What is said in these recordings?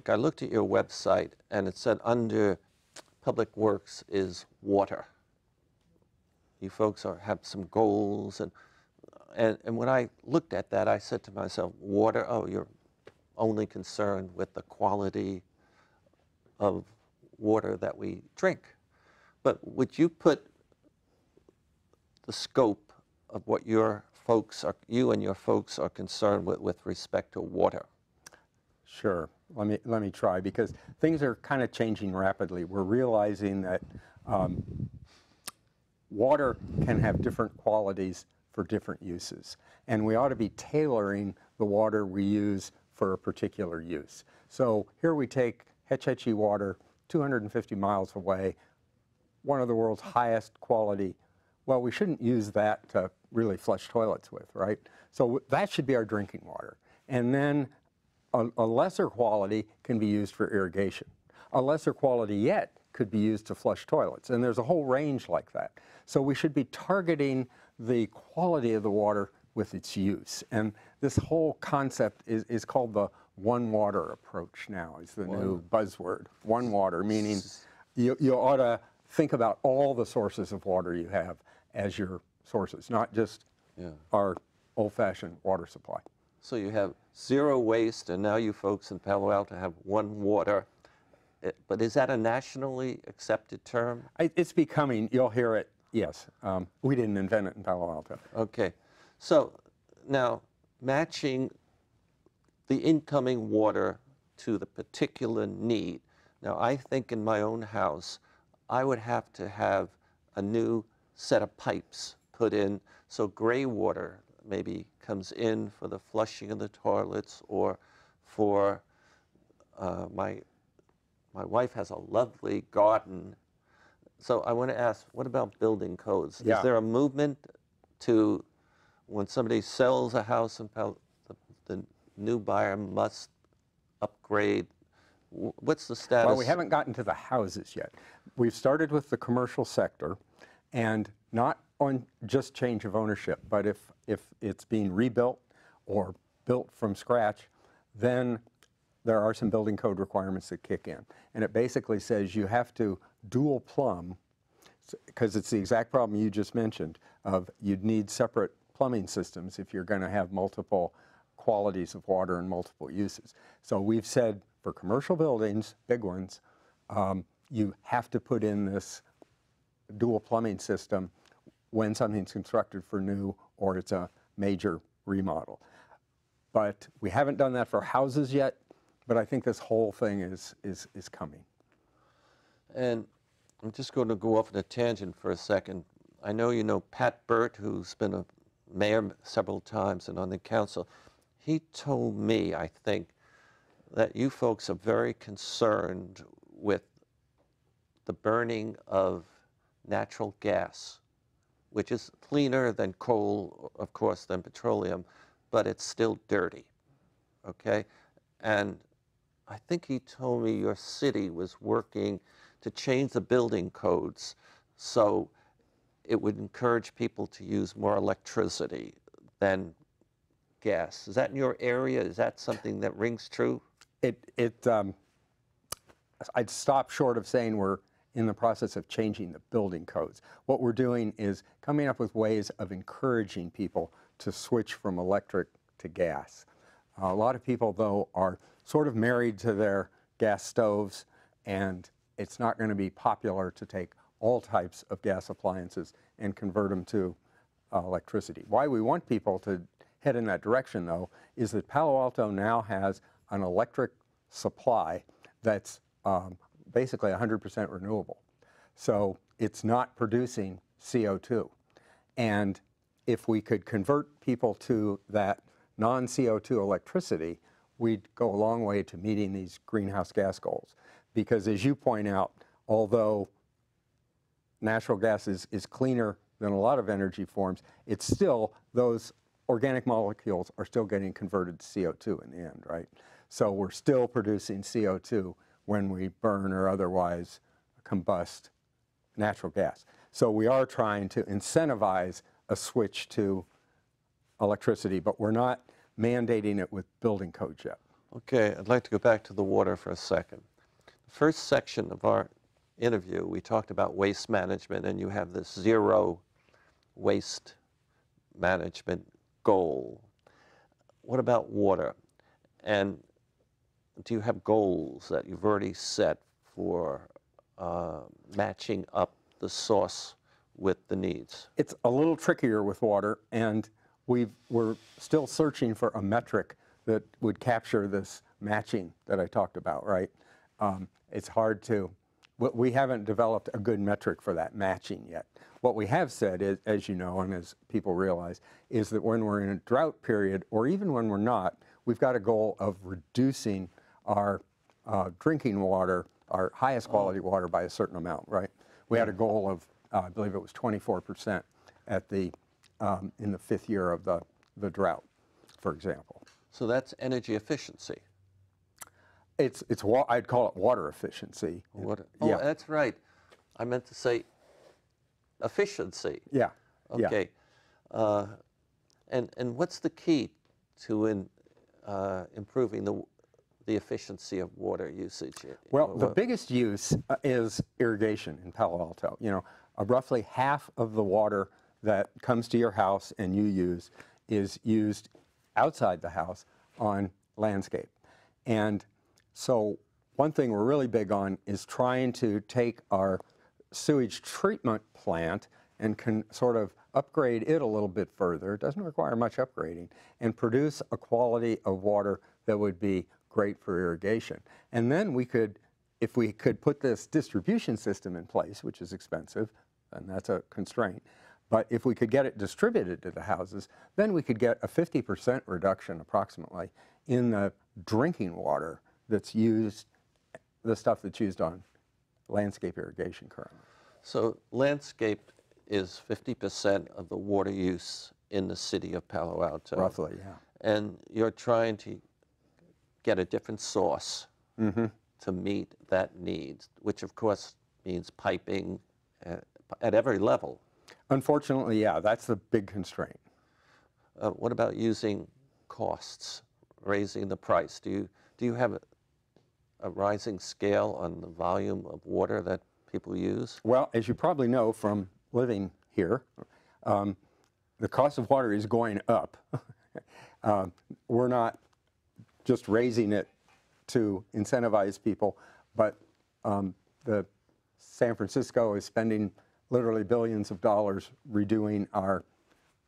like I looked at your website and it said under Public Works is water. You folks have some goals, and when I looked at that, I said to myself, water, oh, you're only concerned with the quality of water that we drink. But would you put the scope of what you and your folks are concerned with respect to water? Sure. Let me try, because things are kind of changing rapidly. We're realizing that water can have different qualities for different uses, and we ought to be tailoring the water we use for a particular use. So here we take Hetch Hetchy water, 250 miles away, one of the world's highest quality. Well, we shouldn't use that to really flush toilets with, right? So that should be our drinking water. And then a lesser quality can be used for irrigation. A lesser quality yet could be used to flush toilets. And there's a whole range like that. So we should be targeting the quality of the water with its use. And this whole concept is called the one water approach now, is the new buzzword. One water, meaning you ought to think about all the sources of water you have as your sources, not just our old-fashioned water supply. So you have zero waste, and now you folks in Palo Alto have one water. But is that a nationally accepted term? It's becoming, you'll hear it, yes. We didn't invent it in Palo Alto. Okay. So now matching the incoming water to the particular need. Now I think in my own house, I would have to have a new set of pipes put in so gray water maybe comes in for the flushing of the toilets, or for my wife has a lovely garden. So I want to ask, what about building codes? Yeah. Is there a movement to, when somebody sells a house in the new buyer must upgrade? What's the status? Well, we haven't gotten to the houses yet. We've started with the commercial sector, and not on just change of ownership, but if it's being rebuilt or built from scratch, then there are some building code requirements that kick in. And it basically says you have to dual plumb, because it's the exact problem you just mentioned, of you'd need separate plumbing systems if you're going to have multiple qualities of water and multiple uses. So we've said for commercial buildings, big ones, you have to put in this dual plumbing system when something's constructed for new or it's a major remodel. But we haven't done that for houses yet, but I think this whole thing is coming. And I'm just going to go off on a tangent for a second. I know you know Pat Burt, who's been a mayor several times and on the council. He told me, I think, that you folks are very concerned with the burning of natural gas, which is cleaner than coal, of course, than petroleum, but it's still dirty, okay? And I think he told me your city was working to change the building codes so it would encourage people to use more electricity than gas. Is that in your area? Is that something that rings true? I'd stop short of saying we're in the process of changing the building codes. What we're doing is coming up with ways of encouraging people to switch from electric to gas. A lot of people, though, are sort of married to their gas stoves, and it's not going to be popular to take all types of gas appliances and convert them to electricity. Why we want people to head in that direction, though, is that Palo Alto now has an electric supply that's basically 100% renewable. So it's not producing CO2. And if we could convert people to that non-CO2 electricity, we'd go a long way to meeting these greenhouse gas goals. Because as you point out, although natural gas is cleaner than a lot of energy forms, it's still, those organic molecules are still getting converted to CO2 in the end, right? So we're still producing CO2 when we burn or otherwise combust natural gas. So we are trying to incentivize a switch to electricity, but we're not mandating it with building codes yet. Okay, I'd like to go back to the water for a second. The first section of our interview, we talked about waste management, and you have this zero waste management goal. What about water? And do you have goals that you've already set for matching up the source with the needs? It's a little trickier with water, and we're still searching for a metric that would capture this matching that I talked about, right? It's hard to, we haven't developed a good metric for that matching yet. What we have said is, as you know, and as people realize, is that when we're in a drought period, or even when we're not, we've got a goal of reducing our drinking water, our highest quality water, by a certain amount, right? We had a goal of, I believe it was 24% at the, in the 5th year of the drought, for example. So that's energy efficiency. I'd call it water efficiency. Water. Oh, yeah. That's right. I meant to say efficiency. Yeah. Okay. Yeah. And what's the key to improving the efficiency of water usage? Well, the biggest use is irrigation in Palo Alto. You know, roughly half of the water that comes to your house and you use is used outside the house on landscape. And so one thing we're really big on is trying to take our sewage treatment plant and can sort of upgrade it a little bit further. It doesn't require much upgrading, and produce a quality of water that would be great for irrigation. And then we could, if we could put this distribution system in place, which is expensive, and that's a constraint, but if we could get it distributed to the houses, then we could get a 50% reduction approximately in the drinking water that's used, the stuff that's used on landscape irrigation currently. So landscape is 50% of the water use in the city of Palo Alto. Roughly, yeah. And you're trying to get a different source to meet that need, which of course means piping at every level. Unfortunately, yeah, that's the big constraint. What about using costs, raising the price? Do you have a rising scale on the volume of water that people use? Well, as you probably know from living here, the cost of water is going up. We're not just raising it to incentivize people, but the San Francisco is spending literally billions of dollars redoing our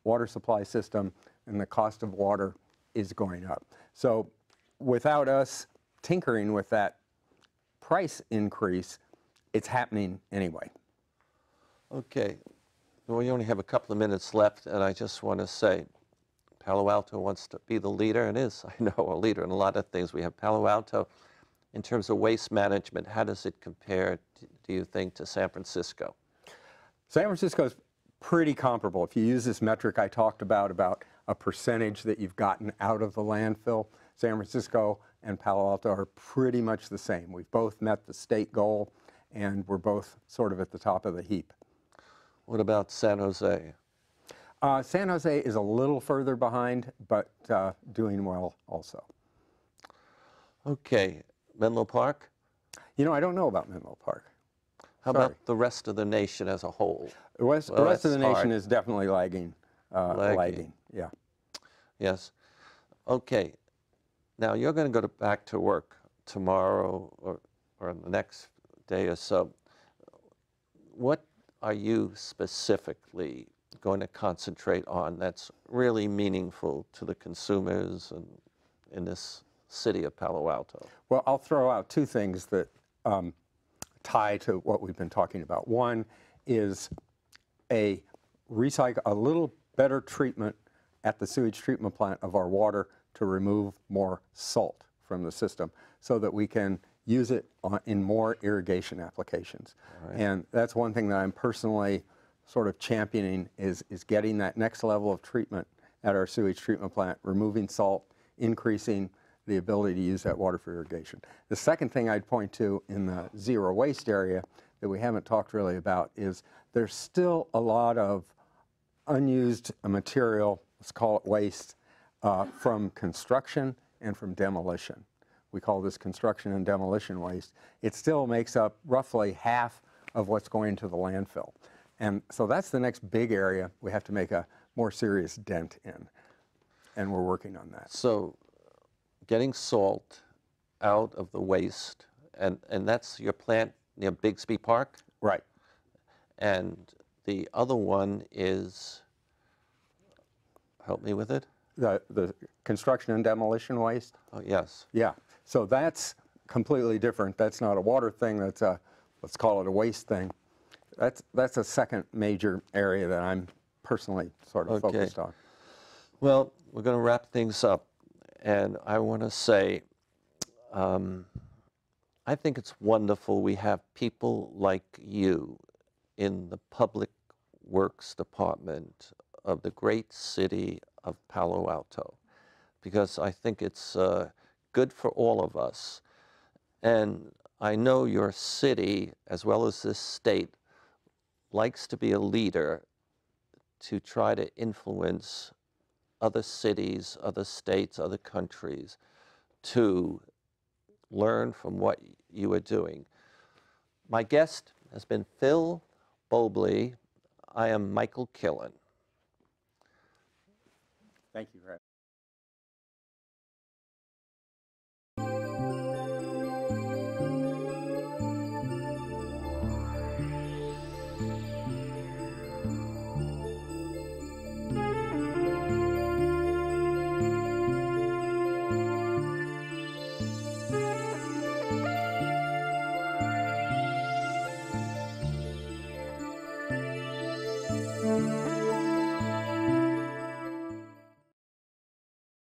water supply system, and the cost of water is going up. So without us tinkering with that price increase, it's happening anyway. Okay. Well, we only have a couple of minutes left, and I just want to say Palo Alto wants to be the leader, and is, I know, a leader in a lot of things. We have Palo Alto. In terms of waste management, how does it compare, do you think, to San Francisco? San Francisco is pretty comparable. If you use this metric I talked about a percentage that you've gotten out of the landfill, San Francisco and Palo Alto are pretty much the same. We've both met the state goal, and we're both sort of at the top of the heap. What about San Jose? San Jose is a little further behind, but doing well also. Okay. Menlo Park? You know, I don't know about Menlo Park. How about the rest of the nation as a whole? The rest of the nation is definitely lagging. Lagging. Yeah. Yes. Okay. Now, you're going to go back to work tomorrow or the next day or so. What are you specifically going to concentrate on that's really meaningful to the consumers and in this city of Palo Alto? Well, I'll throw out two things that tie to what we've been talking about. One is a little better treatment at the sewage treatment plant of our water to remove more salt from the system so that we can use it in more irrigation applications. Right. And that's one thing that I'm personally sort of championing is getting that next level of treatment at our sewage treatment plant, removing salt, increasing the ability to use that water for irrigation. The second thing I'd point to in the zero waste area that we haven't talked really about is there's still a lot of unused material, let's call it waste, from construction and from demolition. we call this construction and demolition waste, it still makes up roughly half of what's going into the landfill. And so that's the next big area we have to make a more serious dent in, and we're working on that. So getting salt out of the waste, and that's your plant near Bixby Park? Right. And the other one is, help me with it? The construction and demolition waste? Oh, yes. Yeah. So that's completely different. That's not a water thing. That's a, let's call it a waste thing. That's a second major area that I'm personally sort of focused on. Well, we're going to wrap things up. And I want to say, I think it's wonderful we have people like you in the Public Works Department of the great city of Palo Alto, because I think it's good for all of us. And I know your city, as well as this state, likes to be a leader to try to influence other cities, other states, other countries to learn from what you are doing. My guest has been Phil Bobel. I am Michael Killen. Thank you, Brett.